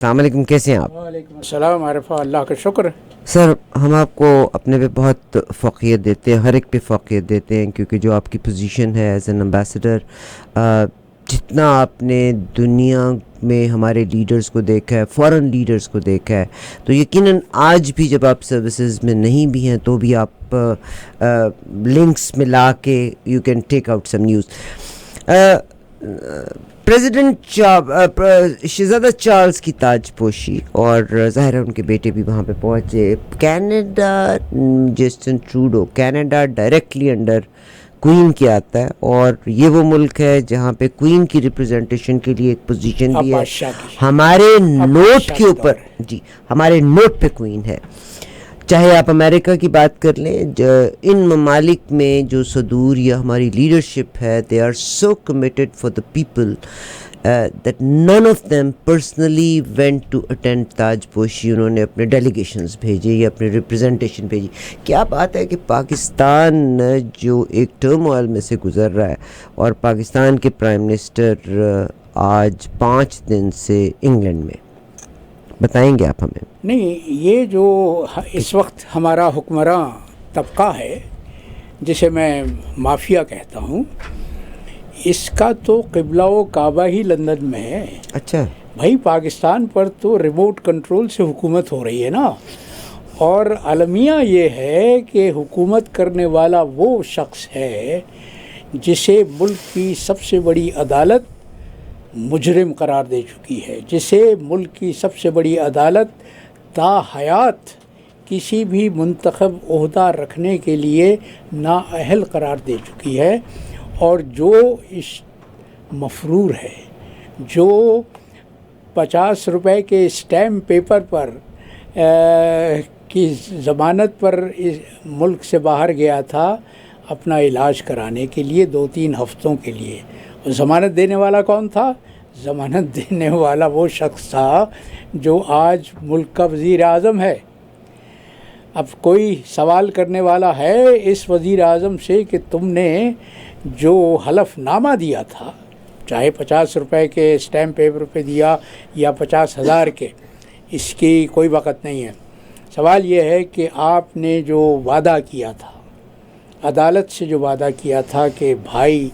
السلام علیکم، کیسے ہیں آپ؟ وعلیکم السلام عارفہ، اللہ کا شکر ہے. سر، ہم آپ کو اپنے پہ بہت فوقیت دیتے ہیں، ہر ایک پہ فوقیت دیتے ہیں، کیونکہ جو آپ کی پوزیشن ہے ایز این امبیسڈر، جتنا آپ نے دنیا میں ہمارے لیڈرز کو دیکھا ہے، فورن لیڈرز کو دیکھا ہے، تو یقیناً آج بھی جب آپ سروسز میں نہیں بھی ہیں تو بھی آپ لنکس ملا کے you can take out some news. President شہزادہ چارلز کی تاج پوشی، اور ظاہر ہے ان کے بیٹے بھی وہاں پہ پہنچے. Canada, Justin Trudeau Canada directly under queen کے آتا ہے، اور یہ وہ ملک ہے جہاں پہ کوئین کی ریپرزنٹیشن کے لیے ایک پوزیشن بھی ہے. بادشاہ کی ہمارے نوٹ کے اوپر دور جی ہمارے نوٹ پہ کوئین ہے. چاہے آپ امریکہ کی بات کر لیں، ان ممالک میں جو صدور یا ہماری لیڈرشپ ہے، they are so committed for the people that none of them personally went to attend تاج پوشی. انہوں نے اپنے ڈیلیگیشنز بھیجے یا اپنے ریپرزنٹیشن بھیجی. کیا بات ہے کہ پاکستان جو ایک ٹرموائل میں سے گزر رہا ہے، اور پاکستان کے پرائم منسٹر آج 5 دن سے انگلینڈ میں. بتائیں گے آپ ہمیں؟ نہیں، یہ جو اس وقت ہمارا حکمراں طبقہ ہے، جسے میں مافیا کہتا ہوں، اس کا تو قبلہ و کعبہ ہی لندن میں ہے. اچھا بھائی، پاکستان پر تو ریموٹ کنٹرول سے حکومت ہو رہی ہے نا. اور المیہ یہ ہے کہ حکومت کرنے والا وہ شخص ہے جسے ملک کی سب سے بڑی عدالت مجرم قرار دے چکی ہے، جسے ملک کی سب سے بڑی عدالت تا حیات کسی بھی منتخب عہدہ رکھنے کے لیے نااہل قرار دے چکی ہے. اور جو اس مفرور ہے، جو 50 روپے کے اسٹیمپ پیپر پر کی ضمانت پر اس ملک سے باہر گیا تھا اپنا علاج کرانے کے لیے 2-3 ہفتوں کے لیے، ضمانت دینے والا کون تھا؟ ضمانت دینے والا وہ شخص تھا جو آج ملک کا وزیر اعظم ہے. اب کوئی سوال کرنے والا ہے اس وزیر اعظم سے کہ تم نے جو حلف نامہ دیا تھا، چاہے 50 روپے کے اسٹیمپ پیپر پہ دیا یا 50,000 کے، اس کی کوئی وقت نہیں ہے. سوال یہ ہے کہ آپ نے جو وعدہ کیا تھا، عدالت سے جو وعدہ کیا تھا کہ بھائی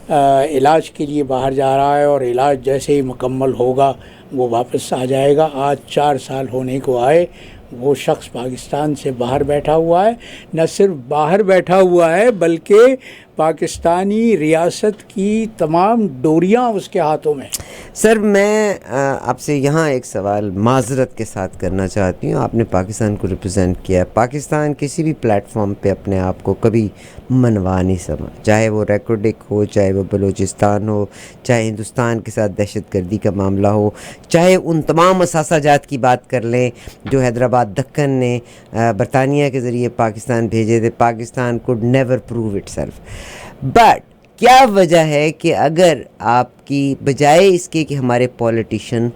علاج کے لیے باہر جا رہا ہے اور علاج جیسے ہی مکمل ہوگا وہ واپس آ جائے گا، آج 4 سال ہونے کو آئے، وہ شخص پاکستان سے باہر بیٹھا ہوا ہے. نہ صرف باہر بیٹھا ہوا ہے بلکہ پاکستانی ریاست کی تمام ڈوریاں اس کے ہاتھوں میں. سر، میں آپ سے یہاں ایک سوال معذرت کے ساتھ کرنا چاہتی ہوں. آپ نے پاکستان کو ریپرزینٹ کیا ہے. پاکستان کسی بھی پلیٹ فارم پہ اپنے آپ کو کبھی منوا نہیں سما، چاہے وہ ریکارڈک ہو، چاہے وہ بلوچستان ہو، چاہے ہندوستان کے ساتھ دہشت گردی کا معاملہ ہو، چاہے ان تمام اثاثہ جات کی بات کر لیں جو حیدرآباد دکن نے برطانیہ کے ذریعے پاکستان بھیجے تھے. Pakistan could never prove it self. But کیا وجہ ہے کہ اگر آپ کی بجائے اس کے کہ ہمارے پولیٹیشین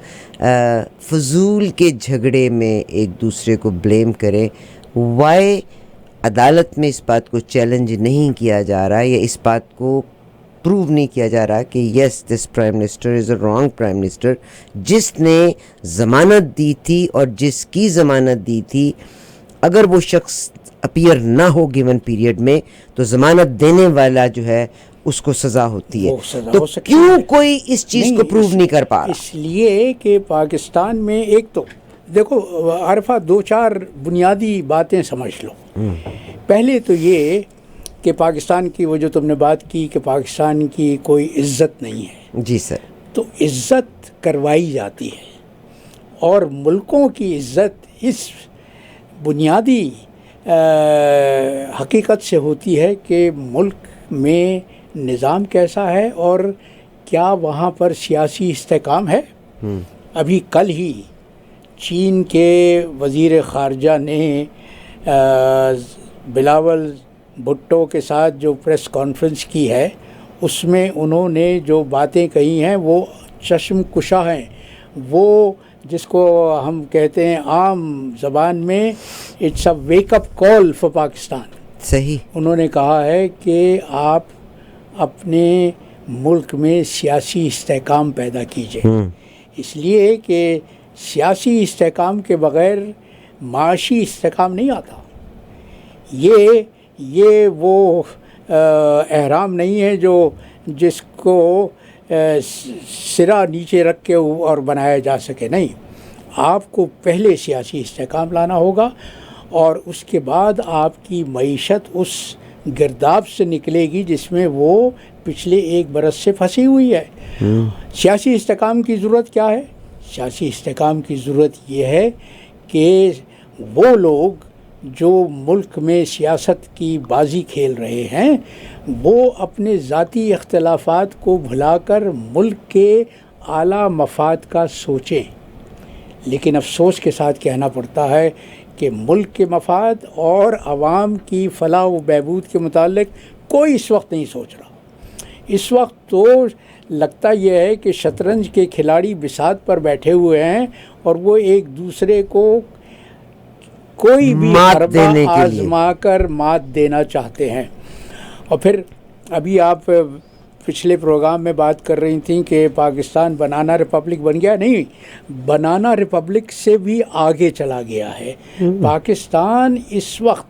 فضول کے جھگڑے میں ایک دوسرے کو بلیم کریں، وائی عدالت میں اس بات کو چیلنج نہیں کیا جا رہا یا اس بات کو پروو نہیں کیا جا رہا کہ yes this prime minister is a wrong prime minister, جس نے ضمانت دی تھی اور جس کی ضمانت دی تھی اگر وہ شخص اپیئر نہ ہو گیون پیریڈ میں تو ضمانت دینے والا جو ہے اس کو سزا ہوتی ہے. تو کیوں کوئی اس چیز کو پروو نہیں کر پا رہا؟ اس لیے کہ پاکستان میں ایک تو دیکھو عارفہ، 2-4 بنیادی باتیں سمجھ لو. پہلے تو یہ کہ پاکستان کی وہ جو تم نے بات کی کہ پاکستان کی کوئی عزت نہیں ہے. جی سر. تو عزت کروائی جاتی ہے، اور ملکوں کی عزت اس بنیادی حقیقت سے ہوتی ہے کہ ملک میں نظام کیسا ہے اور کیا وہاں پر سیاسی استحکام ہے. ابھی کل ہی چین کے وزیر خارجہ نے بلاول بھٹو کے ساتھ جو پریس کانفرنس کی ہے، اس میں انہوں نے جو باتیں کہی ہیں وہ چشم کشا ہیں. وہ جس کو ہم کہتے ہیں عام زبان میں it's a wake up call for Pakistan. صحیح. انہوں نے کہا ہے کہ آپ اپنے ملک میں سیاسی استحکام پیدا کیجیے، اس لیے کہ سیاسی استحکام کے بغیر معاشی استحکام نہیں آتا. یہ وہ احرام نہیں ہے جس کو سرا نیچے رکھ کے اور بنایا جا سکے. نہیں، آپ کو پہلے سیاسی استحکام لانا ہوگا اور اس کے بعد آپ کی معیشت اس گرداب سے نکلے گی جس میں وہ پچھلے 1 برس سے پھنسی ہوئی ہے. سیاسی استحکام کی ضرورت کیا ہے؟ سیاسی استحکام کی ضرورت یہ ہے کہ وہ لوگ جو ملک میں سیاست کی بازی کھیل رہے ہیں وہ اپنے ذاتی اختلافات کو بھلا کر ملک کے اعلیٰ مفاد کا سوچیں. لیکن افسوس کے ساتھ کہنا پڑتا ہے کہ ملک کے مفاد اور عوام کی فلاح و بہبود کے متعلق کوئی اس وقت نہیں سوچ رہا. اس وقت تو لگتا یہ ہے کہ شطرنج کے کھلاڑی بساط پر بیٹھے ہوئے ہیں اور وہ ایک دوسرے کو کوئی بھی حربہ آزما کر مات دینا چاہتے ہیں. اور پھر ابھی آپ پچھلے پروگرام میں بات کر رہی تھیں کہ پاکستان بنانا ریپبلک بن گیا. نہیں، بنانا ریپبلک سے بھی آگے چلا گیا ہے. پاکستان اس وقت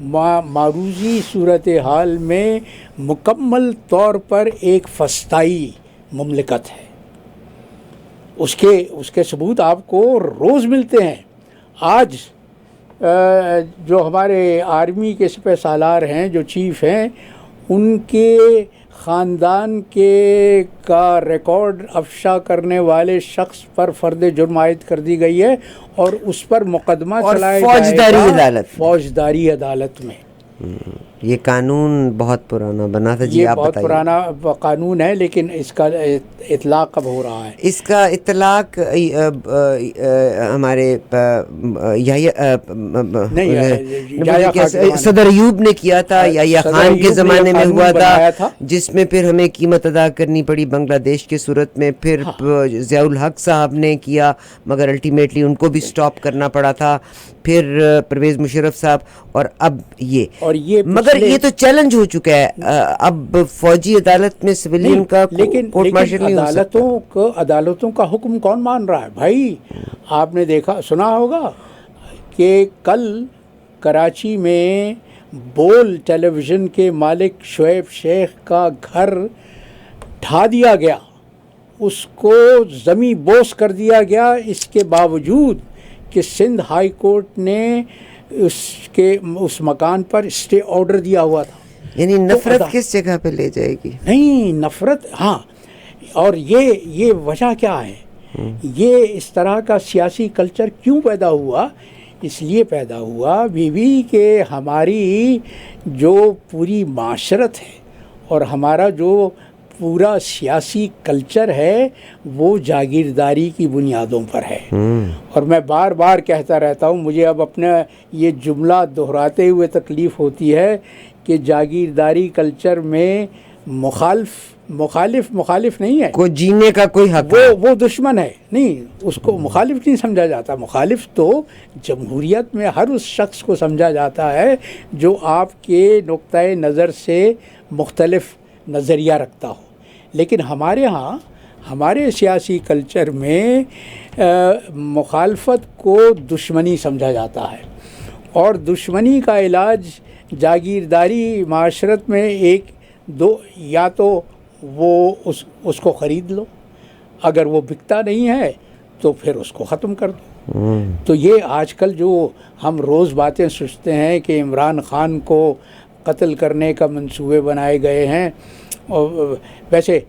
معروضی صورتحال میں مکمل طور پر ایک فسطائی مملکت ہے. اس کے ثبوت آپ کو روز ملتے ہیں. آج جو ہمارے آرمی کے سپہ سالار ہیں، جو چیف ہیں، ان کے خاندان کا ریکارڈ افشا کرنے والے شخص پر فرد جرم عائد کر دی گئی ہے اور اس پر مقدمہ چلایا جائے گا فوجداری عدالت میں. یہ قانون بہت پرانا بنا تھا. جی، یہ آپ بہت بتائیے. پرانا قانون ہے، لیکن اس کا اطلاق کب ہو رہا ہے؟ اس کا اطلاق ہمارے صدر ایوب نے کیا تھا، یحییٰ خان کے زمانے میں ہوا تھا، جس میں پھر ہمیں قیمت ادا کرنی پڑی بنگلہ دیش کے صورت میں. پھر ضیاء الحق صاحب نے کیا، مگر الٹیمیٹلی ان کو بھی سٹاپ کرنا پڑا تھا. پھر پرویز مشرف صاحب، اور اب یہ مگر یہ تو چیلنج ہو چکا ہے. اب فوجی عدالت میں سویلین کا کورٹ مارشل نہیں ہو سکتا. عدالتوں کا حکم کون مان رہا ہے بھائی؟ آپ نے سنا ہوگا کہ کل کراچی میں بول ٹیلی ویژن کے مالک شعیب شیخ کا گھر ڈھا دیا گیا، اس کو زمیں بوس کر دیا گیا، اس کے باوجود کہ سندھ ہائی کورٹ نے اس مکان پر اسٹے آرڈر دیا ہوا تھا. یعنی نفرت کس جگہ پہ لے جائے گی؟ نہیں، نفرت، ہاں. اور یہ وجہ کیا ہے؟ یہ اس طرح کا سیاسی کلچر کیوں پیدا ہوا؟ اس لیے پیدا ہوا بیوی کہ ہماری جو پوری معاشرت ہے اور ہمارا جو پورا سیاسی کلچر ہے وہ جاگیرداری کی بنیادوں پر ہے. اور میں بار بار کہتا رہتا ہوں، مجھے اب اپنا یہ جملہ دہراتے ہوئے تکلیف ہوتی ہے کہ جاگیرداری کلچر میں مخالف نہیں ہے، کوئی جینے کا کوئی حق، وہ دشمن ہے. نہیں، اس کو مخالف نہیں سمجھا جاتا. مخالف تو جمہوریت میں ہر اس شخص کو سمجھا جاتا ہے جو آپ کے نقطۂ نظر سے مختلف نظریہ رکھتا ہو. لیکن ہمارے ہاں ہمارے سیاسی کلچر میں مخالفت کو دشمنی سمجھا جاتا ہے، اور دشمنی کا علاج جاگیرداری معاشرت میں یا تو وہ اس کو خرید لو، اگر وہ بکتا نہیں ہے تو پھر اس کو ختم کر دو. تو یہ آج کل جو ہم روز باتیں سوچتے ہیں کہ عمران خان کو قتل کرنے کا منصوبے بنائے گئے ہیں. اور ویسے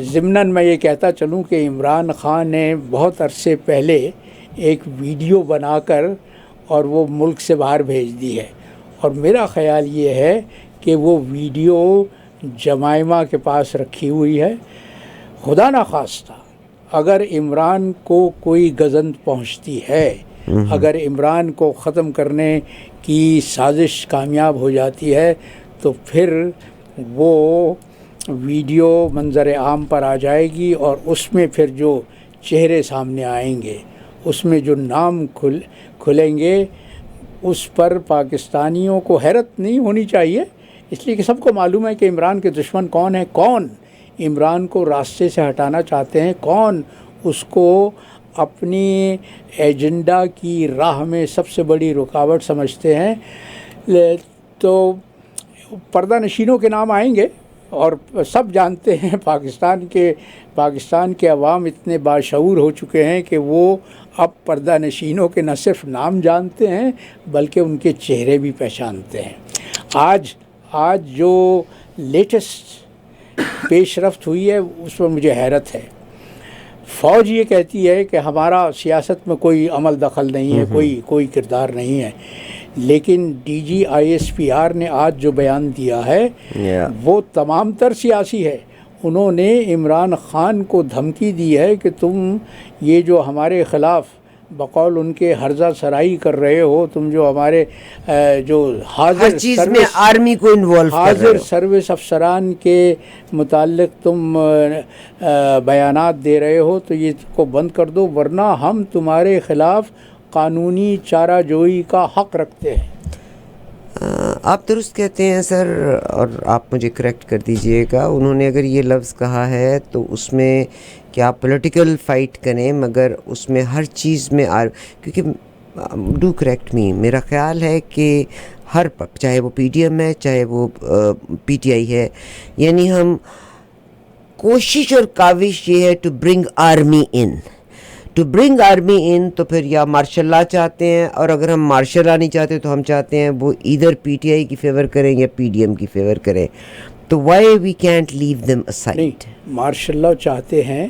ضمناً میں یہ کہتا چلوں کہ عمران خان نے بہت عرصے پہلے ایک ویڈیو بنا کر اور وہ ملک سے باہر بھیج دی ہے، اور میرا خیال یہ ہے کہ وہ ویڈیو جمائمہ کے پاس رکھی ہوئی ہے. خدا نخواستہ اگر عمران کو کوئی گزند پہنچتی ہے، اگر عمران کو ختم کرنے کی سازش کامیاب ہو جاتی ہے، تو پھر وہ ویڈیو منظر عام پر آ جائے گی، اور اس میں پھر جو چہرے سامنے آئیں گے، اس میں جو نام کھلیں گے، اس پر پاکستانیوں کو حیرت نہیں ہونی چاہیے، اس لیے کہ سب کو معلوم ہے کہ عمران کے دشمن کون ہیں، کون عمران کو راستے سے ہٹانا چاہتے ہیں، کون اس کو اپنی ایجنڈا کی راہ میں سب سے بڑی رکاوٹ سمجھتے ہیں. تو پردہ نشینوں کے نام آئیں گے اور سب جانتے ہیں پاکستان کے عوام اتنے باشعور ہو چکے ہیں کہ وہ اب پردہ نشینوں کے نہ صرف نام جانتے ہیں بلکہ ان کے چہرے بھی پہچانتے ہیں. آج جو لیٹسٹ پیش رفت ہوئی ہے اس میں مجھے حیرت ہے. فوج یہ کہتی ہے کہ ہمارا سیاست میں کوئی عمل دخل نہیں ہے, کوئی کردار نہیں ہے, لیکن D G I S P R نے آج جو بیان دیا ہے وہ تمام تر سیاسی ہے. انہوں نے عمران خان کو دھمکی دی ہے کہ تم یہ جو ہمارے خلاف بقول ان کے ہرزہ سرائی کر رہے ہو, تم جو ہمارے جو ہر چیز میں آرمی کو انوالو کر رہے ہو, حاضر سروس افسران کے متعلق تم بیانات دے رہے ہو, تو یہ کو بند کر دو ورنہ ہم تمہارے خلاف قانونی چارہ جوئی کا حق رکھتے ہیں. آپ درست کہتے ہیں سر, اور آپ مجھے کریکٹ کر دیجئے گا. انہوں نے اگر یہ لفظ کہا ہے تو اس میں کہ آپ پولیٹیکل فائٹ کریں مگر اس میں ہر چیز میں کیونکہ ڈو کریکٹ می, میرا خیال ہے کہ ہر پک چاہے وہ پی ڈی ایم ہے چاہے وہ پی ٹی آئی ہے, یعنی ہم کوشش اور کاوش یہ ہے ٹو برنگ آرمی ان, تو پھر یا مارشل لا چاہتے ہیں, اور اگر ہم مارشل لا نہیں چاہتے تو ہم چاہتے ہیں وہ ادھر پی ٹی آئی کی فیور کریں یا پی ڈی ایم کی فیور کریں. تو why we can't leave them aside? Martial law چاہتے ہیں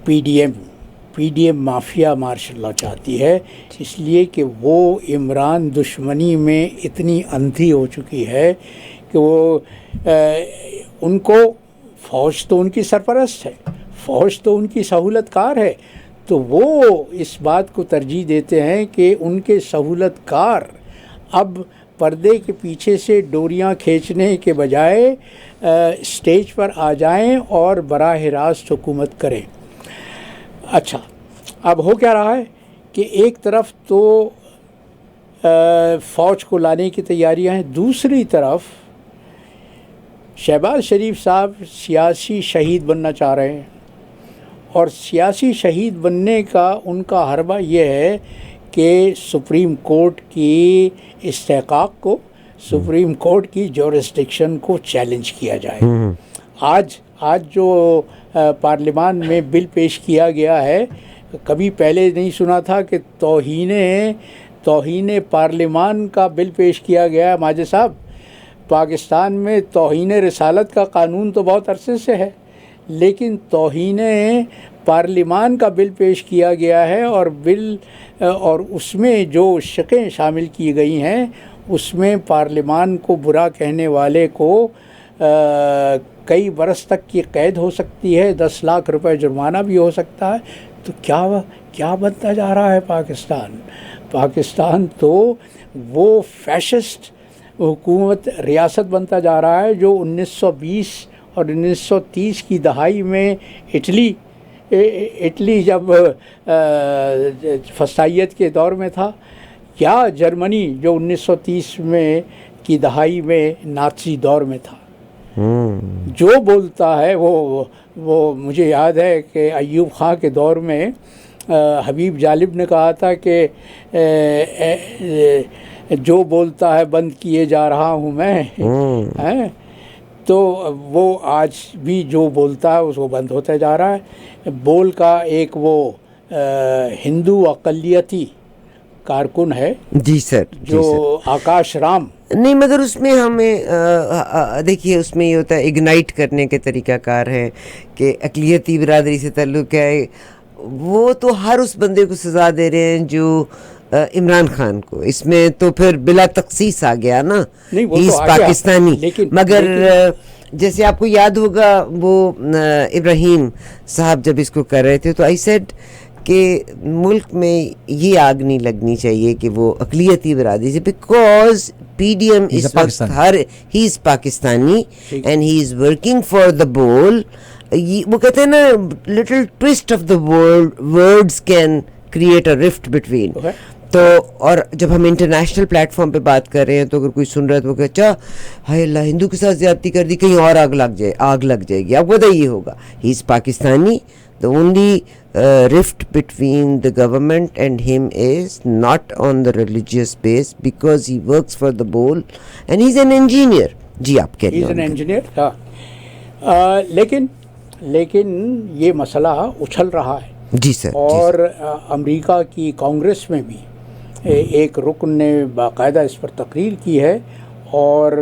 P D M mafia martial law چاہتی ہے, اس لیے کہ وہ عمران دشمنی میں اتنی اندھی ہو چکی ہے کہ وہ ان کو فوج تو ان کی سرپرست ہے, فوج تو ان کی سہولت کار ہے, تو وہ اس بات کو ترجیح دیتے ہیں کہ ان کے سہولت کار اب پردے کے پیچھے سے ڈوریاں کھینچنے کے بجائے اسٹیج پر آ جائیں اور براہ راست حکومت کریں. اچھا, اب ہو کیا رہا ہے کہ ایک طرف تو فوج کو لانے کی تیاریاں ہیں, دوسری طرف شہباز شریف صاحب سیاسی شہید بننا چاہ رہے ہیں, اور سیاسی شہید بننے کا ان کا حربہ یہ ہے کہ سپریم کورٹ کی استحقاق کو, سپریم کورٹ کی جورسڈکشن کو چیلنج کیا جائے. آج جو پارلیمان میں بل پیش کیا گیا ہے, کبھی پہلے نہیں سنا تھا کہ توہین پارلیمان کا بل پیش کیا گیا ہے. ماجد صاحب, پاکستان میں توہین رسالت کا قانون تو بہت عرصے سے ہے, لیکن توہین پارلیمان کا بل پیش کیا گیا ہے, اور اس میں جو شقیں شامل کی گئی ہیں اس میں پارلیمان کو برا کہنے والے کو کئی برس تک کی قید ہو سکتی ہے, 10 لاکھ روپے جرمانہ بھی ہو سکتا ہے. تو کیا بنتا جا رہا ہے پاکستان تو وہ فیشسٹ حکومت ریاست بنتا جا رہا ہے جو 1920 اور 1930 کی دہائی میں اٹلی جب فسطائیت کے دور میں تھا, یا جرمنی جو 1930 میں کی دہائی میں نازی دور میں تھا. جو بولتا ہے وہ مجھے یاد ہے کہ ایوب خان کے دور میں حبیب جالب نے کہا تھا کہ جو بولتا ہے بند کیے جا رہا ہوں میں, تو وہ آج بھی جو بولتا ہے اس کو بند ہوتا جا رہا ہے. بول کا ایک وہ ہندو اقلیتی کارکن ہے, جی سر, جو آکاش رام, نہیں مگر اس میں ہمیں دیکھیے اس میں یہ ہوتا ہے اگنائٹ کرنے کے طریقہ کار ہے کہ اقلیتی برادری سے تعلق ہے, وہ تو ہر اس بندے کو سزا دے رہے ہیں جو عمران خان کو, اس میں تو پھر بلا تخصیص آ گیا نا, ہی پاکستانی. مگر جیسے آپ کو یاد ہوگا وہ ابراہیم صاحب جب اس کو کر رہے تھے تو آئی سیڈ کہ ملک میں یہ آگ نہیں لگنی چاہیے کہ وہ اقلیتی برادری سے, بیکاز پی ڈی ایم اس وقت ہی is Pakistani and he is working for the bowl. وہ کہتے ہیں نا little twist of the words can create a rift between. تو اور جب ہم انٹرنیشنل پلیٹ فارم پہ بات کر رہے ہیں تو اگر کوئی سن رہا ہے تو وہ کہ اچھا ہائے اللہ ہندو کے ساتھ زیادتی کر دی, کہیں اور آگ لگ جائے گی, آپ کو پتہ یہ ہوگا, ہی is Pakistani, The only rift between the government and him is not on the religious base, because he works for the bowl and he's an engineer. جی آپ کہہ He's an engineer. ہاں لیکن یہ مسئلہ اچھل رہا ہے جی سر. اور امریکہ کی کانگریس میں بھی ایک رکن نے باقاعدہ اس پر تقریر کی ہے اور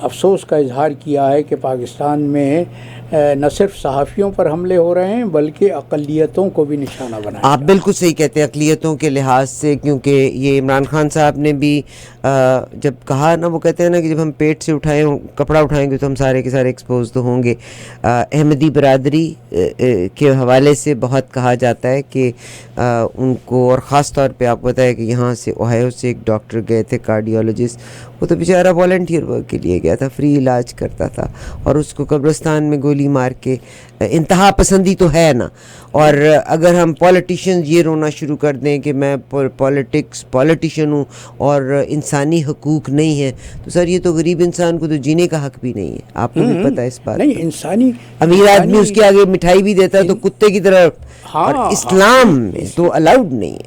افسوس کا اظہار کیا ہے کہ پاکستان میں نہ صرف صحافیوں پر حملے ہو رہے ہیں بلکہ اقلیتوں کو بھی نشانہ بنایا. آپ بالکل صحیح کہتے ہیں اقلیتوں کے لحاظ سے، کیونکہ یہ عمران خان صاحب نے بھی جب کہا نا، وہ کہتے ہیں نا کہ جب ہم پیٹ سے کپڑا اٹھائیں گے تو ہم سارے کے سارے ایکسپوز تو ہوں گے. احمدی برادری کے حوالے سے بہت کہا جاتا ہے کہ ان کو، اور خاص طور پہ آپ کو پتہ ہے کہ یہاں سے اوہایو سے ایک ڈاکٹر گئے تھے کارڈیولوجسٹ، وہ تو بیچارہ والنٹیئر ورک کے لیے گیا تھا، فری علاج کرتا تھا، اور اس کو قبرستان میں گولی مار کے. انتہا پسندی تو ہے نا. اور اگر ہم پولیٹیشین یہ رونا شروع کر دیں کہ میں پولیٹیشین ہوں اور انسانی حقوق نہیں ہے، تو سر یہ تو غریب انسان کو تو جینے کا حق بھی نہیں ہے. آپ کو بھی پتہ ہے اس بات. نہیں، انسانی امیر آدمی اس کے آگے مٹھائی بھی دیتا ہے تو کتے کی طرح. اور اسلام میں تو الاؤڈ نہیں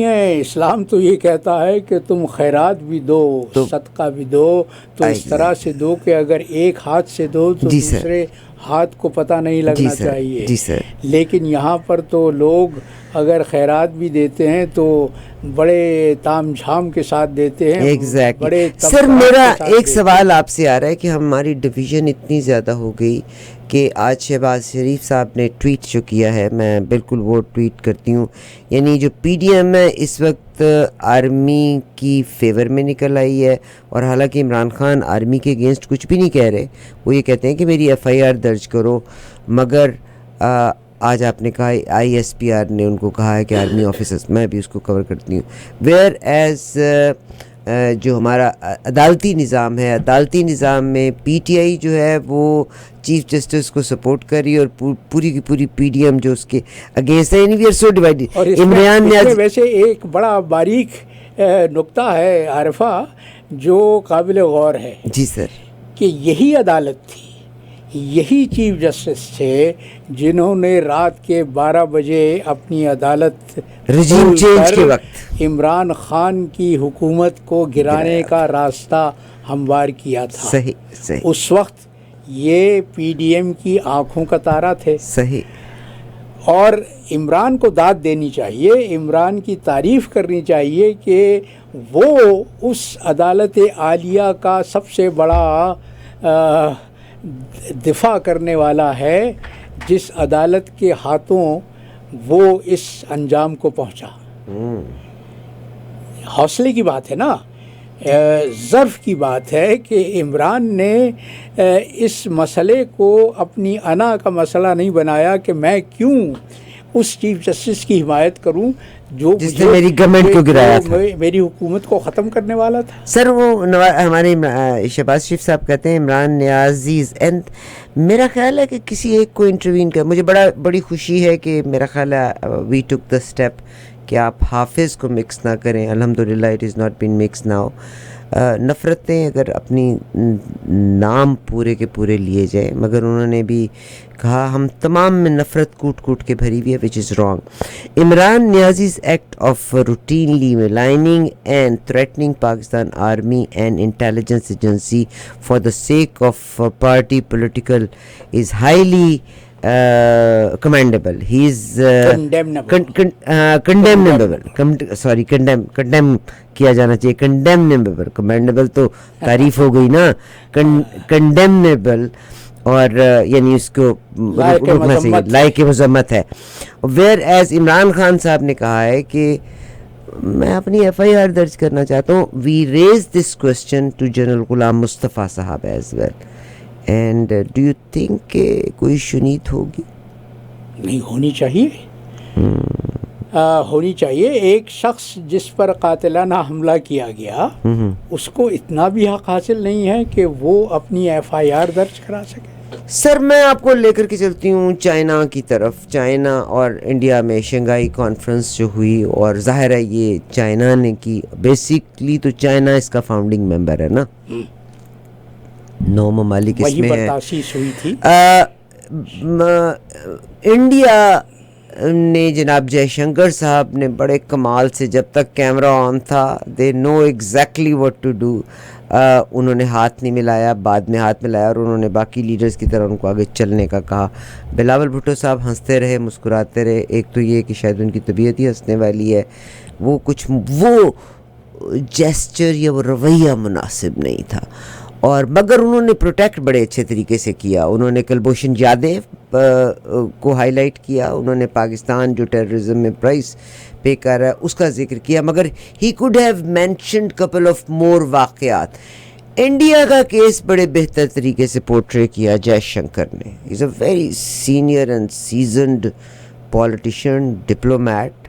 ہے. اسلام تو یہ کہتا ہے کہ تم خیرات بھی دو، صدقہ بھی دو، تو اس طرح سے دو کہ اگر ایک ہاتھ سے دو تو دوسرے ہاتھ کو پتہ نہیں لگنا چاہیے. جی سر. لیکن یہاں پر تو لوگ اگر خیرات بھی دیتے ہیں تو بڑے تام جھام کے ساتھ دیتے ہیں. ایگزیکٹلی. سر میرا ایک سوال آپ سے آ رہا ہے کہ ہماری ڈویژن اتنی زیادہ ہو گئی کہ آج شہباز شریف صاحب نے ٹویٹ جو کیا ہے، میں بالکل وہ ٹویٹ کرتی ہوں، یعنی جو پی ڈی ایم ہے اس وقت آرمی کی فیور میں نکل آئی ہے، اور حالانکہ عمران خان آرمی کے اگینسٹ کچھ بھی نہیں کہہ رہے، وہ یہ کہتے ہیں کہ میری ایف آئی آر درج کرو، مگر آج آپ نے کہا آئی ایس پی آر نے ان کو کہا ہے کہ آرمی آفیسرز، میں بھی اس کو کور کرتی ہوں. ویئر ایز جو ہمارا عدالتی نظام ہے، عدالتی نظام میں پی ٹی آئی جو ہے وہ چیف جسٹس کو سپورٹ کر رہی ہے، اور پوری کی پوری پی ڈی ایم جو اس کے اگینسٹ ہے. We are so divided. Imran نے ویسے ایک بڑا باریک نقطہ ہے عارفہ جو قابل غور ہے. جی سر. کہ یہی عدالت تھی، یہی چیف جسٹس تھے جنہوں نے رات کے 12 بجے اپنی عدالت رجیم چینج کے وقت عمران خان کی حکومت کو گرانے کا راستہ ہموار کیا تھا. صحیح. اس وقت یہ پی ڈی ایم کی آنکھوں کا تارا تھے. صحیح. اور عمران کو داد دینی چاہیے، عمران کی تعریف کرنی چاہیے کہ وہ اس عدالت عالیہ کا سب سے بڑا دفاع کرنے والا ہے جس عدالت کے ہاتھوں وہ اس انجام کو پہنچا. حوصلے کی بات ہے نا، ظرف کی بات ہے کہ عمران نے اس مسئلے کو اپنی انا کا مسئلہ نہیں بنایا کہ میں کیوں اس چیف جسٹس کی حمایت کروں جس نے میری گورنمنٹ کو گرایا تھا، میری حکومت کو ختم کرنے والا تھا. سر وہ ہمارے شہباز شریف صاحب کہتے ہیں عمران نیازیز، اینڈ میرا خیال ہے کہ کسی ایک کو انٹروین کر، مجھے بڑی خوشی ہے کہ میرا خیال ہے وی ٹک دا اسٹیپ کہ آپ حافظ کو مکس نہ کریں. الحمدللہ it is not been mix now. نفرتیں اگر اپنی نام پورے کے پورے لیے جائیں، مگر انہوں نے بھی کہا ہم تمام میں نفرت کوٹ کے بھری ہوئی ہے، which is wrong. Imran Niazi's act of routinely maligning and threatening Pakistan army and intelligence agency for the sake of party political is highly commendable. He is condemn کیا جانا چاہیے. commendable تو تعریف ہو گئی نا. condemnable اور یعنی اس کو رکنا چاہیے، لائق مذمت ہے. ویئر ایز عمران خان صاحب نے کہا ہے کہ میں اپنی ایف آئی آر درج کرنا چاہتا ہوں. We raise this question to general Ghulam Mustafa sahab as well. And do you think کہ کوئی شنید ہوگی؟ نہیں ہونی چاہیے. ہونی چاہیے. ایک شخص جس پر قاتلانہ حملہ کیا گیا اس کو اتنا بھی حق حاصل نہیں ہے کہ وہ اپنی ایف آئی آر درج کرا سکے. سر میں آپ کو لے کر کے چلتی ہوں چائنا کی طرف. چائنا اور انڈیا میں شنگھائی کانفرنس جو ہوئی، اور ظاہر ہے یہ چائنا نے کی. بیسکلی تو چائنا اس کا فاؤنڈنگ ممبر ہے نا، 9 ممالک اس میں ہیں. تاسیس ہوئی تھی. انڈیا نے جناب جے شنکر صاحب نے بڑے کمال سے جب تک کیمرہ آن تھا they know exactly what to do. انہوں نے ہاتھ نہیں ملایا, بعد میں ہاتھ ملایا اور انہوں نے باقی لیڈرز کی طرح ان کو آگے چلنے کا کہا. بلاول بھٹو صاحب ہنستے رہے, مسکراتے رہے. ایک تو یہ کہ شاید ان کی طبیعت ہی ہنسنے والی ہے, وہ کچھ وہ جیسچر یا وہ رویہ مناسب نہیں تھا, اور مگر انہوں نے پروٹیکٹ بڑے اچھے طریقے سے کیا. انہوں نے کلبھوشن جادیو کو ہائی لائٹ کیا, انہوں نے پاکستان جو ٹیررزم میں پرائز پے کر رہا ہے اس کا ذکر کیا, مگر he could have mentioned couple of more واقعات. انڈیا کا کیس بڑے بہتر طریقے سے پورٹرے کیا جے شنکر نے. Is a very senior and seasoned politician, diplomat.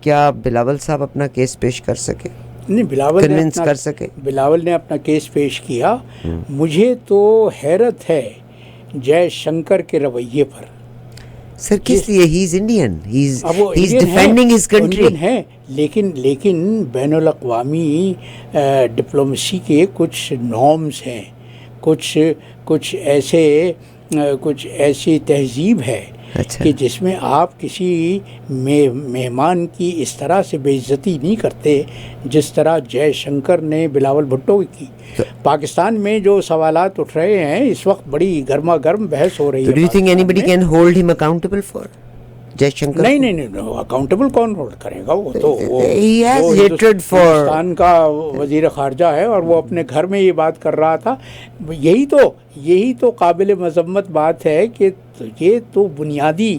کیا بلاول صاحب اپنا کیس پیش کر سکے؟ نہیں, کنونس کر سکے؟ بلاول نے اپنا کیس پیش کیا. مجھے تو حیرت ہے جے شنکر کے رویے پر. سر کس لیے؟ ہی از انڈین, ہی از ڈیفینڈنگ ہز کنٹری ہے, لیکن بین الاقوامی ڈپلومیسی کے کچھ نارمز ہیں, کچھ ایسی تہذیب ہے کہ جس میں آپ کسی مہمان کی اس طرح سے بے عزتی نہیں کرتے جس طرح جے شنکر نے بلاول بھٹو کی. پاکستان میں جو سوالات اٹھ رہے ہیں اس وقت بڑی گرما گرم بحث ہو رہی ہے. Do you think anybody can hold him accountable for جے شنکر؟ نہیں, اکاؤنٹیبل کون ہولڈ کرے گا؟ وہ تو he has hatred for Hindustan کا وزیر خارجہ ہے اور وہ اپنے گھر میں یہ بات کر رہا تھا. یہی تو قابل مذمت بات ہے کہ یہ تو بنیادی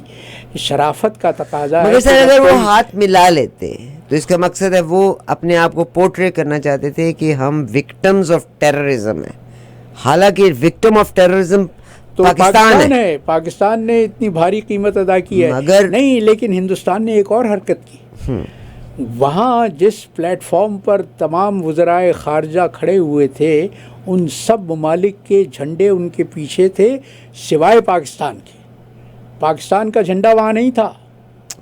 شرافت کا تقاضا ہے. مگر سر اگر وہ ہاتھ ملا لیتے تو اس کا مقصد ہے وہ اپنے آپ کو پورٹری کرنا چاہتے تھے کہ ہم وکٹمز آف ٹیررزم ہیں, حالانکہ وکٹم آف ٹیررزم تو پاکستان ہے. پاکستان نے اتنی بھاری قیمت ادا کی ہے مگر نہیں, لیکن ہندوستان نے ایک اور حرکت کی. وہاں جس پلیٹ فارم پر تمام وزرائے خارجہ کھڑے ہوئے تھے ان سب ممالک کے جھنڈے ان کے پیچھے تھے سوائے پاکستان کے. پاکستان کا جھنڈا وہاں نہیں تھا.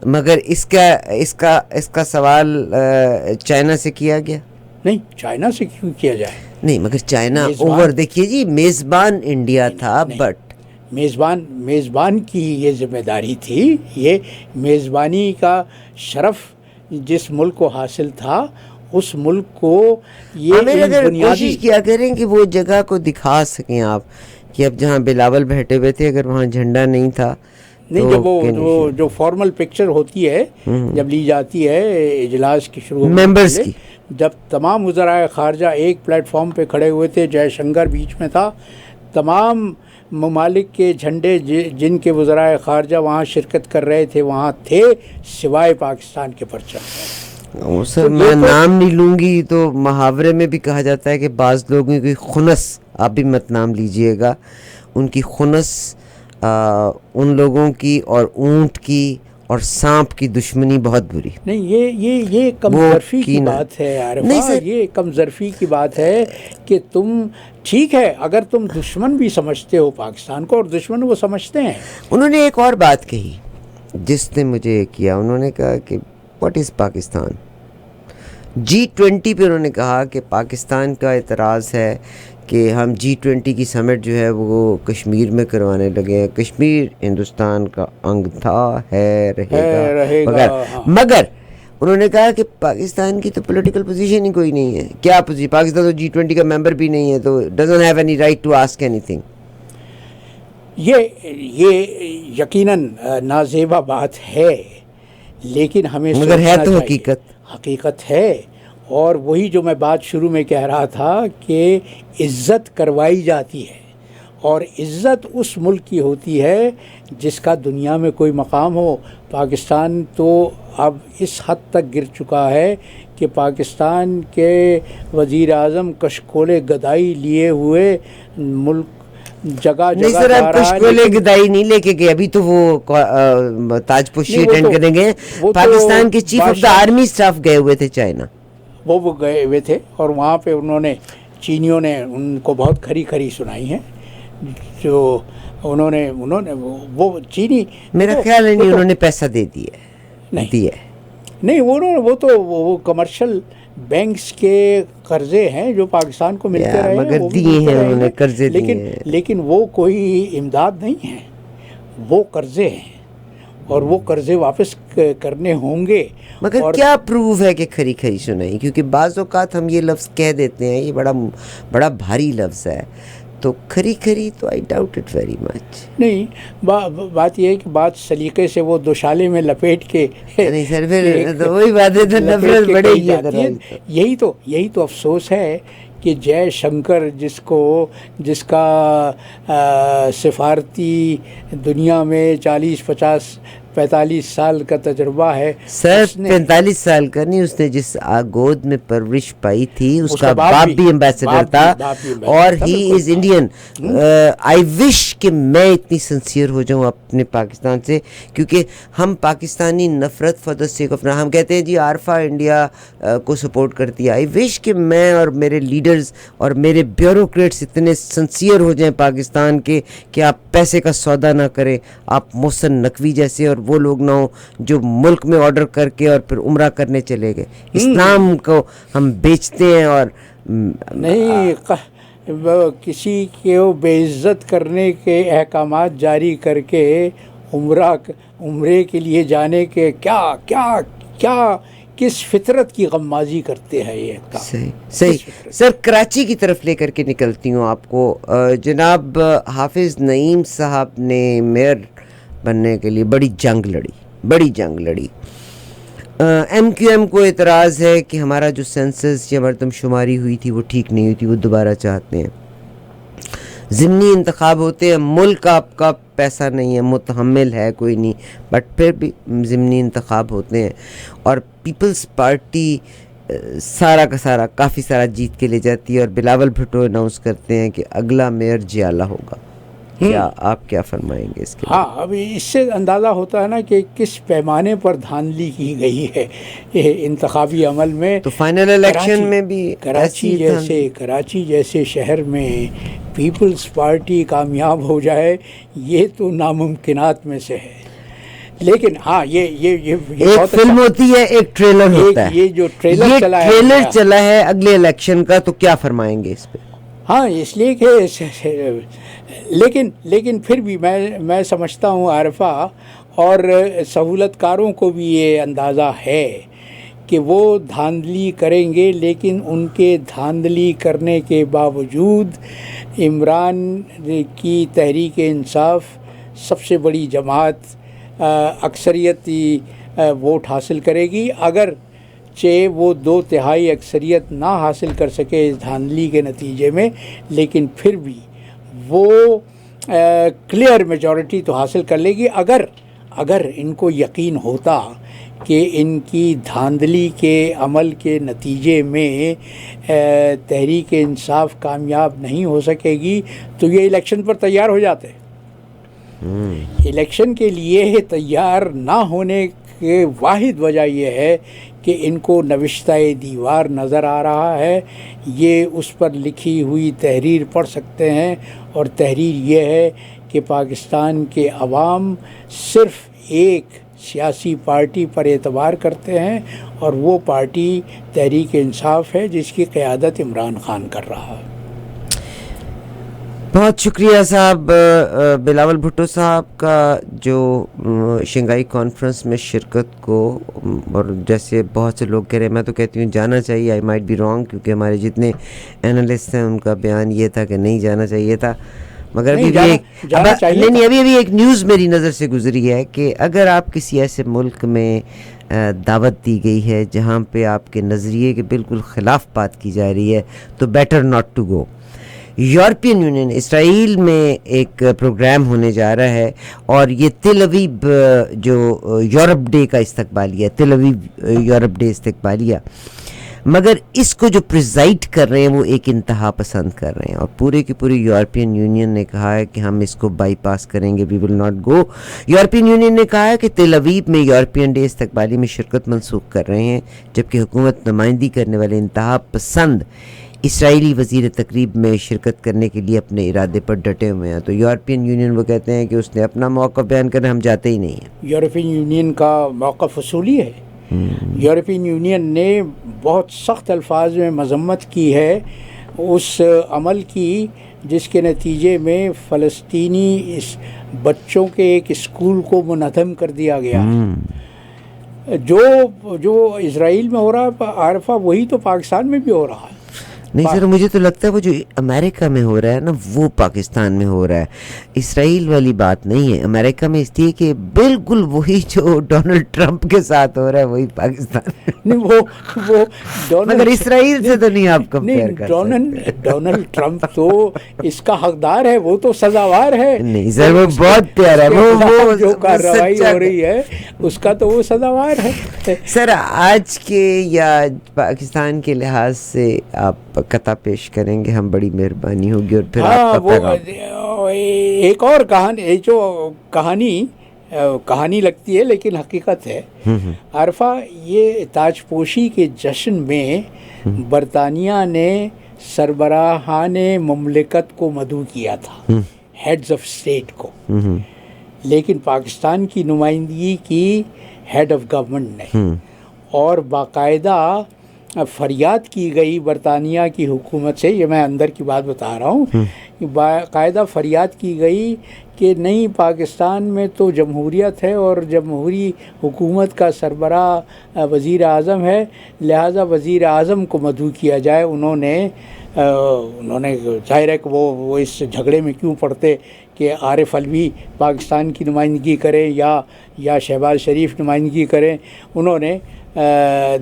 مگر اس کا سوال چائنا سے کیا گیا نہیں. چائنا سے کیوں کیا جائے؟ نہیں, مگر چائنا اوور دیکھیے جی, میزبان انڈیا تھا, بٹ میزبان کی یہ ذمہ داری تھی. یہ میزبانی کا شرف جس ملک کو حاصل تھا اس ملک کو یہ اگر کوشش کیا کریں کہ وہ جگہ کو دکھا سکیں آپ کہ اب جہاں بلاول بیٹھے ہوئے تھے اگر وہاں جھنڈا نہیں تھا. نہیں, جب وہ جو فارمل پکچر ہوتی ہے جب لی جاتی ہے اجلاس کی شروع ممبرز کی, جب تمام وزرائے خارجہ ایک پلیٹ فارم پہ کھڑے ہوئے تھے, جے شنکر بیچ میں تھا, تمام ممالک کے جھنڈے جن کے وزرائے خارجہ وہاں شرکت کر رہے تھے وہاں تھے سوائے پاکستان کے پرچم. سر میں نام نہیں لوں گی تو محاورے میں بھی کہا جاتا ہے کہ بعض لوگوں کی خنس, آپ بھی مت نام لیجئے گا, ان کی خنس ان لوگوں کی اور اونٹ کی اور سانپ کی دشمنی بہت بری. نہیں, یہ کم ظرفی کی بات ہے عارفہ, یہ کم ظرفی کی بات ہے کہ تم ٹھیک ہے اگر تم دشمن بھی سمجھتے ہو پاکستان کو, اور دشمن وہ سمجھتے ہیں. انہوں نے ایک اور بات کہی جس نے مجھے کیا, انہوں نے کہا کہ واٹ از پاکستان. G20 پہ انہوں نے کہا کہ پاکستان کا اعتراض ہے کہ ہم G20 کی سمٹ جو ہے وہ کشمیر میں کروانے لگے ہیں. کشمیر ہندوستان کا انگ تھا, ہے, رہے گا. مگر انہوں نے کہا کہ پاکستان کی تو پولیٹیکل پوزیشن ہی کوئی نہیں ہے. کیا پاکستان تو G20 کا ممبر بھی نہیں ہے, تو doesn't have any right to ask anything. یہ یقیناً نازیبا بات ہے, لیکن ہمیں مگر ہے تو حقیقت ہے. اور وہی جو میں بات شروع میں کہہ رہا تھا کہ عزت کروائی جاتی ہے, اور عزت اس ملک کی ہوتی ہے جس کا دنیا میں کوئی مقام ہو. پاکستان تو اب اس حد تک گر چکا ہے کہ پاکستان کے وزیر اعظم کشکول گدائی لیے ہوئے ملک جگہ نہیں سر, اب کشکول گدائی نہیں لے کے گئے, ابھی تو وہ تاج پوشی اٹینڈ کرنے گئے. پاکستان کے chief of the army staff گئے ہوئے تھے چائنا, وہ گئے ہوئے تھے, اور وہاں پہ انہوں نے چینیوں نے ان کو بہت کھری سنائی ہیں. جو انہوں نے وہ چینی, میرا خیال ہے نہیں انہوں نے پیسہ دے دیا نہیں, وہ تو کمرشل بینکس کے قرضے ہیں جو پاکستان کو ملتے رہے ہیں، مگر وہ بھی دیے ملتے ہیں رہیں انہوں نے، گے، قرضے دیے ہیں۔ لیکن وہ کوئی امداد نہیں ہے، وہ قرضے ہیں اور وہ قرضے واپس کرنے ہوں گے۔ مگر اور کیا پروف ہے کہ کھری کھری سنائی؟ کیونکہ بعض اوقات ہم یہ لفظ کہہ دیتے ہیں، یہ بڑا بھاری لفظ ہے، تو کھری کھری تو I doubt it very much. نہیں، بات یہ ہے کہ بات سلیقے سے وہ دوشالے میں لپیٹ کے نہیں سر، پھر تو وہی بات ہے، تو لپیٹ نفرت کے بڑھے کہی گی جاتی ہے۔ اگر یہی تو افسوس ہے کہ جے شنکر جس کا سفارتی دنیا میں 40-50-45 سال کا تجربہ ہے، سر، اس نے 45 سال کا نہیں، اس نے جس گود میں پرورش پائی تھی اس اس کا کا باپ باپ بھی بھی ایمبیسڈر تھا، باپ بھی ambassador اور تھا، ہی بالکل۔ از انڈین۔ آئی وش کہ میں اتنی سنسیئر ہو جاؤں اپنے پاکستان سے، کیونکہ ہم پاکستانی نفرت فار دا سیک آف، ہم کہتے ہیں جی عارفہ انڈیا کو سپورٹ کرتی ہے۔ آئی وش کہ میں اور میرے لیڈرز اور میرے بیوروکریٹس اتنے سنسیئر ہو جائیں پاکستان کے کہ آپ پیسے کا سودا نہ کریں، آپ محسن نقوی جیسے اور وہ لوگ نہ ہوں جو ملک میں آرڈر کر کے اور پھر عمرہ کرنے چلے گئے۔ اسلام کو ہم بیچتے ہیں اور نہیں، کسی کو بے عزت کرنے کے احکامات جاری کر کے عمرے کے لیے جانے کے کیا کس فطرت کی غمازی کرتے ہیں یہ کام؟ صحیح سر، کراچی کی طرف لے کر کے نکلتی ہوں آپ کو۔ جناب حافظ نعیم صاحب نے میئر بننے کے لیے بڑی جنگ لڑی۔ ایم کیو ایم کو اعتراض ہے کہ ہمارا جو سینسس یا مردم شماری ہوئی تھی وہ ٹھیک نہیں ہوئی تھی، وہ دوبارہ چاہتے ہیں۔ ضمنی انتخاب ہوتے ہیں، ملک آپ کا پیسہ نہیں ہے، متحمل ہے کوئی نہیں، بٹ پھر بھی ضمنی انتخاب ہوتے ہیں، اور پیپلز پارٹی سارا کا سارا کافی سارا جیت کے لے جاتی ہے، اور بلاول بھٹو اناؤنس کرتے ہیں کہ اگلا میئر جیالہ ہوگا۔ کیا آپ کیا فرمائیں گے اس کے؟ ہاں، ابھی اس سے اندازہ ہوتا ہے نا کہ کس پیمانے پر دھاندلی کی گئی ہے انتخابی عمل میں۔ تو فائنل الیکشن میں بھی کراچی جیسے شہر میں پیپلز پارٹی کامیاب ہو جائے، یہ تو ناممکنات میں سے ہے۔ لیکن ہاں، یہ ایک فلم ہوتی ہے، ایک ٹریلر ہوتا ہے، یہ جو ٹریلر چلا ہے اگلے الیکشن کا، تو کیا فرمائیں گے اس پہ؟ ہاں، اس لیے کہ لیکن پھر بھی میں سمجھتا ہوں عارفہ اور سہولت کاروں کو بھی یہ اندازہ ہے کہ وہ دھاندلی کریں گے، لیکن ان کے دھاندلی کرنے کے باوجود عمران کی تحریک انصاف سب سے بڑی جماعت اکثریتی ووٹ حاصل کرے گی، اگر چاہے وہ 2/3 اکثریت نہ حاصل کر سکے اس دھاندلی کے نتیجے میں، لیکن پھر بھی وہ کلیئر میجورٹی تو حاصل کر لے گی، اگر ان کو یقین ہوتا کہ ان کی دھاندلی کے عمل کے نتیجے میں تحریک انصاف کامیاب نہیں ہو سکے گی تو یہ الیکشن پر تیار ہو جاتے۔ الیکشن کے لیے تیار نہ ہونے کی واحد وجہ یہ ہے کہ ان کو نوشتہ دیوار نظر آ رہا ہے، یہ اس پر لکھی ہوئی تحریر پڑھ سکتے ہیں، اور تحریر یہ ہے کہ پاکستان کے عوام صرف ایک سیاسی پارٹی پر اعتبار کرتے ہیں، اور وہ پارٹی تحریک انصاف ہے جس کی قیادت عمران خان کر رہا ہے۔ بہت شکریہ صاحب۔ بلاول بھٹو صاحب کا جو شنگھائی کانفرنس میں شرکت کو، اور جیسے بہت سے لوگ کہہ رہے ہیں، میں تو کہتی ہوں جانا چاہیے، آئی مائٹ بی رانگ، کیونکہ ہمارے جتنے انالسٹ ہیں ان کا بیان یہ تھا کہ نہیں جانا چاہیے تھا، مگر ابھی ایک نیوز میری نظر سے گزری ہے کہ اگر آپ کسی ایسے ملک میں دعوت دی گئی ہے جہاں پہ آپ کے نظریے کے بالکل خلاف بات کی جا رہی ہے تو better not to go. European Union Israel میں ایک پروگرام ہونے جا رہا ہے، اور یہ تل اویو جو یورپ ڈے کا استقبالیہ، تل اویو یورپ ڈے استقبالیہ، مگر اس کو جو پریزائڈ کر رہے ہیں وہ ایک انتہا پسند کر رہے ہیں، اور پورے کی پوری یورپین یونین نے کہا ہے کہ ہم اس کو بائی پاس کریں گے، we will not go. European Union نے کہا ہے کہ تل اویو میں یورپین ڈے استقبالیہ میں شرکت منسوخ کر رہے ہیں، جبکہ حکومت نمائندگی کرنے والے انتہا پسند اسرائیلی وزیر تقریب میں شرکت کرنے کے لیے اپنے ارادے پر ڈٹے ہوئے ہیں۔ تو یورپین یونین وہ کہتے ہیں کہ اس نے اپنا موقف بیان کرنا، ہم جاتے ہی نہیں ہیں۔ یورپین یونین کا موقف اصولی ہے، یورپین یونین نے بہت سخت الفاظ میں مذمت کی ہے اس عمل کی جس کے نتیجے میں فلسطینی بچوں کے ایک اسکول کو منہدم کر دیا گیا ہے. جو اسرائیل میں ہو رہا ہے عارفہ وہی تو پاکستان میں بھی ہو رہا ہے. نہیں سر مجھے تو لگتا ہے وہ جو امریکہ میں ہو رہا ہے نا وہ پاکستان میں ہو رہا ہے. اسرائیل والی بات نہیں ہے. امریکہ میں اس لیے کہ بالکل وہی جو ڈونلڈ ٹرمپ کے ساتھ ہو رہا ہے وہی پاکستان نہیں وہ مگر اسرائیل سے تو نہیں آپ کمپیئر کر سکتے. ڈونلڈ ٹرمپ تو اس کا حقدار ہے, وہ تو سزاوار ہے. نہیں سر وہ بہت پیارا ہے, وہ جو کارروائی ہو رہی ہے اس کا تو وہ سزاوار ہے. سر آج کے یا پاکستان کے لحاظ سے آپ قطع پیش کریں گے ہم بڑی مہربانی ہوگی. اور پھر آپ وہ ایک اور کہانی جو کہانی لگتی ہے لیکن حقیقت ہے عارفہ, یہ تاج پوشی کے جشن میں برطانیہ نے سربراہان مملکت کو مدعو کیا تھا, ہیڈز آف اسٹیٹ کو, لیکن پاکستان کی نمائندگی کی ہیڈ آف گورنمنٹ نے, اور باقاعدہ فریاد کی گئی برطانیہ کی حکومت سے. یہ میں اندر کی بات بتا رہا ہوں, باقاعدہ فریاد کی گئی کہ نہیں پاکستان میں تو جمہوریت ہے اور جمہوری حکومت کا سربراہ وزیر اعظم ہے, لہٰذا وزیر اعظم کو مدعو کیا جائے. انہوں نے ظاہر ہے کہ وہ اس جھگڑے میں کیوں پڑتے کہ عارف علوی پاکستان کی نمائندگی کرے یا شہباز شریف نمائندگی کریں. انہوں نے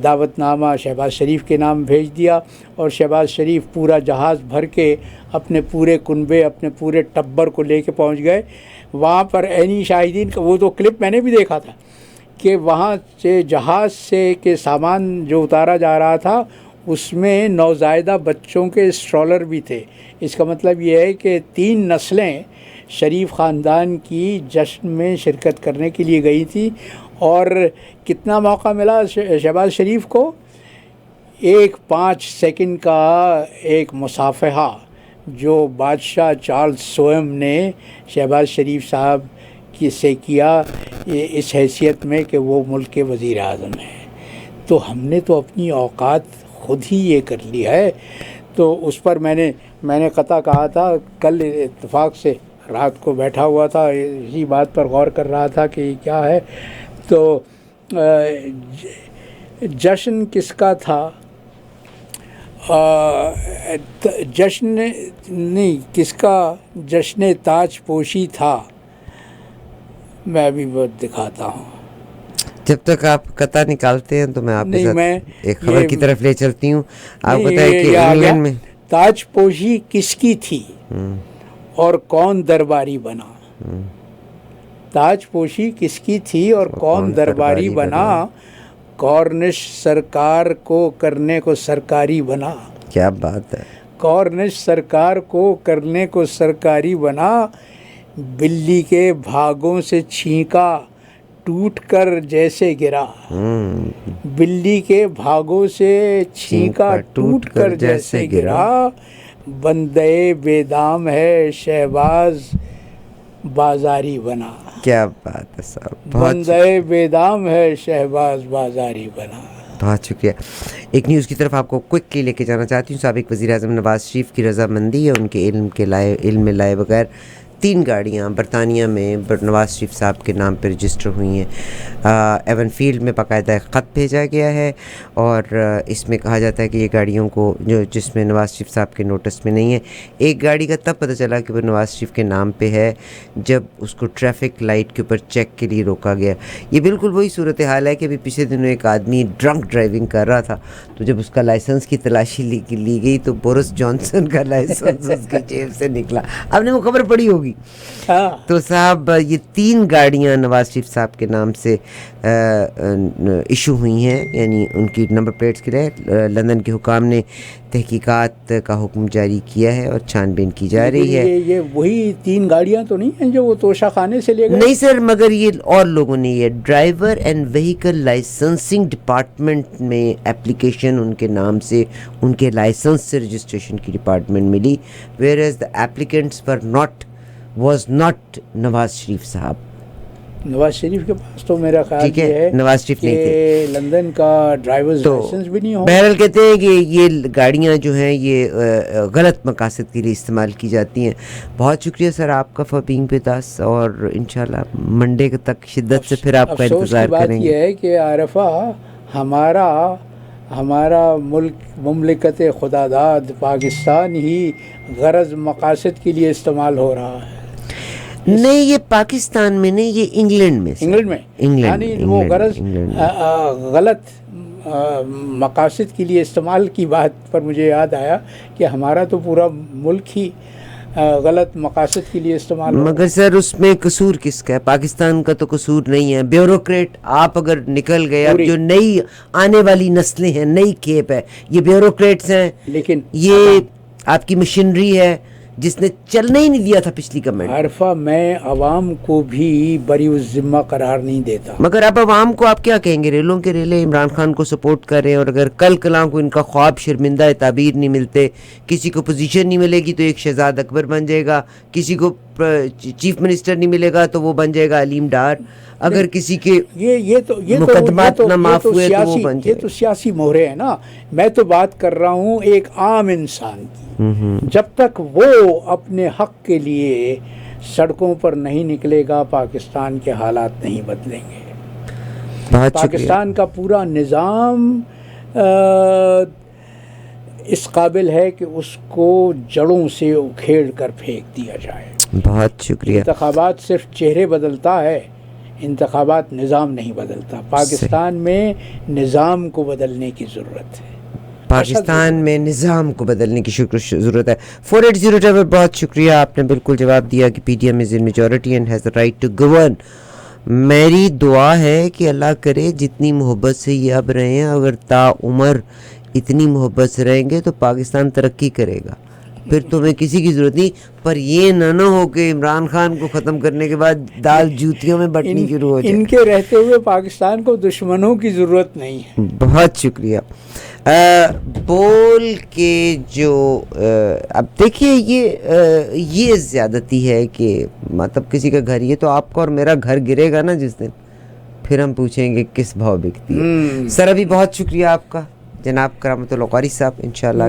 دعوت نامہ شہباز شریف کے نام بھیج دیا اور شہباز شریف پورا جہاز بھر کے اپنے پورے کنبے اپنے پورے ٹبر کو لے کے پہنچ گئے. وہاں پر عینی شاہدین کا وہ تو کلپ میں نے بھی دیکھا تھا کہ وہاں سے جہاز سے کے سامان جو اتارا جا رہا تھا اس میں نوزائیدہ بچوں کے اسٹرالر بھی تھے. اس کا مطلب یہ ہے کہ 3 نسلیں شریف خاندان کی جشن میں شرکت کرنے کے لیے گئی تھی. اور کتنا موقع ملا شہباز شریف کو؟ ایک 5 سیکنڈ کا ایک مصافحہ جو بادشاہ چارلز سوئم نے شہباز شریف صاحب کی سے کیا اس حیثیت میں کہ وہ ملک کے وزیر اعظم ہیں. تو ہم نے تو اپنی اوقات خود ہی یہ کر لی ہے. تو اس پر میں نے قطع کہا تھا, کل اتفاق سے رات کو بیٹھا ہوا تھا اسی بات پر غور کر رہا تھا کہ کیا ہے. تو جشن کس کا تھا؟ جشن نہیں, کس کا جشن تاج پوشی تھا؟ میں ابھی بہت دکھاتا ہوں. جب تک آپ قطع نکالتے ہیں تو میں آپ کے ساتھ ایک خبر کی طرف لے چلتی ہوں. آپ بتائیں کہ انگلینڈ میں تاج پوشی کس کی تھی اور کون درباری بنا؟ تاج پوشی کس کی تھی اور کون درباری بنا؟ کورنش سرکار کو کرنے کو سرکاری بنا. کیا بات ہے. کورنش سرکار کو کرنے کو سرکاری بنا. بلی کے بھاگوں سے چھینکا ٹوٹ کر جیسے گرا. بلی کے بھاگوں سے چھینکا ٹوٹ کر جیسے گرا. بندے بے دام ہے شہباز بازاری بنا. کیا بات ہے صاحب, بندے بے دام ہے شہباز بازاری بنا. بہت شکریہ. ایک نیوز کی طرف آپ کو کوئکلی لے کے جانا چاہتی ہوں. سابق وزیر اعظم نواز شریف کی رضامندی ہے ان کے علم میں لائے بغیر 3 گاڑیاں برطانیہ میں نواز شریف صاحب کے نام پہ رجسٹر ہوئی ہیں. ایون فیلڈ میں باقاعدہ ایک خط بھیجا گیا ہے اور اس میں کہا جاتا ہے کہ یہ گاڑیوں کو جس میں نواز شریف صاحب کے نوٹس میں نہیں ہے. ایک گاڑی کا تب پتہ چلا کہ وہ نواز شریف کے نام پہ ہے جب اس کو ٹریفک لائٹ کے اوپر چیک کے لیے روکا گیا. یہ بالکل وہی صورتحال ہے کہ ابھی پچھلے دنوں ایک آدمی ڈرنک ڈرائیونگ کر رہا تھا تو جب اس کا لائسنس کی تلاشی لی گئی تو بورس جانسن کا لائسنس اس کی جیب سے نکلا. آپ نے وہ خبر پڑھی ہوگی. تو صاحب یہ 3 گاڑیاں نواز شریف صاحب کے نام سے ایشو ہوئی ہیں, یعنی ان کی نمبر پلیٹس کے لیے لندن کے حکام نے تحقیقات کا حکم جاری کیا ہے اور چھان بین کی جا رہی ہے. یہ وہی 3 گاڑیاں تو نہیں ہیں جو وہ توشہ خانے سے لے گئے؟ نہیں سر, مگر یہ اور لوگوں نے یہ driver and vehicle licensing department میں اپلیکیشن ان کے نام سے ان کے لائسنس سے رجسٹریشن کی ڈپارٹمنٹ ملی, whereas the applicants was not Nawaz Sharif sahab. Nawaz شریف کے پاس تو میرا خیال ٹھیک ہے، یہ ہے نواز شریف نہیں تھے کہ لندن کا ڈرائیورز تو لائسنس بھی نہیں ہو. بہرحال کہتے ہیں کہ یہ گاڑیاں جو ہیں یہ غلط مقاصد کے لیے استعمال کی جاتی ہیں. بہت شکریہ سر آپ کا فار بینگ ود اس، اور انشاءاللہ منڈے تک شدت سے پھر آپ کا انتظار کریں افسوس کی بات گے. یہ ہے کہ عارفہ ہمارا ملک مملکت خداداد پاکستان ہی غرض مقاصد کے لیے استعمال ہو رہا ہے. نہیں یہ پاکستان میں نہیں، یہ انگلینڈ میں سر. انگلینڈ میں یعنی وہ غرض غلط مقاصد کے لیے استعمال کی بات پر مجھے یاد آیا کہ ہمارا تو پورا ملک ہی غلط مقاصد کے لیے استعمال ہو. مگر سر اس میں قصور کس کا ہے؟ پاکستان کا تو قصور نہیں ہے. بیوروکریٹ آپ اگر نکل گئے، اب جو نئی آنے والی نسلیں ہیں، نئی کھیپ ہے، یہ بیوروکریٹس ہیں. لیکن یہ آپ کی مشینری ہے جس نے چلنے ہی نہیں دیا تھا پچھلی گورنمنٹ. عارفہ میں عوام کو بھی بری الذمہ قرار نہیں دیتا. مگر اب عوام کو آپ کیا کہیں گے؟ ریلوں کے ریلے عمران خان کو سپورٹ کر رہے ہیں، اور اگر کل کلاں کو ان کا خواب شرمندہ تعبیر نہیں ملتے، کسی کو پوزیشن نہیں ملے گی تو ایک شہزاد اکبر بن جائے گا، کسی کو چیف منسٹر نہیں ملے گا تو وہ بن جائے گا علیم ڈار، اگر کسی کے مقدمات نہ معاف ہوئے تو وہ بن جائے یہ تو سیاسی مہرے ہیں نا. میں تو بات کر رہا ہوں ایک عام انسان کی. جب تک وہ اپنے حق کے لیے سڑکوں پر نہیں نکلے گا پاکستان کے حالات نہیں بدلیں گے. پاکستان کا پورا نظام اس قابل ہے کہ اس کو جڑوں سے اکھیڑ کر پھینک دیا جائے. بہت شکریہ. انتخابات صرف چہرے بدلتا ہے، انتخابات نظام نہیں بدلتا. پاکستان میں نظام کو بدلنے کی ضرورت ہے. پاکستان میں نظام کو بدلنے کی ضرورت ہے. 4802 بہت شکریہ، آپ نے بالکل جواب دیا کہ P D M is in majority and has the right to govern. میری دعا ہے کہ اللہ کرے جتنی محبت سے یہ اب رہے ہیں، اگر تا عمر اتنی محبت سے رہیں گے تو پاکستان ترقی کرے گا. پھر تمہیں کسی کی ضرورت نہیں. پر یہ نہ ہو کہ عمران خان کو ختم کرنے کے بعد دال جوتیوں میں بٹنی شروع ہو جائے. ان کے رہتے ہوئے پاکستان کو دشمنوں کی ضرورت نہیں ہے. بہت شکریہ. بول کے جو اب دیکھیے یہ زیادتی ہے کہ مطلب کسی کا گھر، یہ تو آپ کا اور میرا گھر گرے گا نا جس دن، پھر ہم پوچھیں گے کس بھاؤ بکتی ہے. سر ابھی بہت شکریہ آپ کا جناب کرامت اللہ قاری صاحب. انشاءاللہ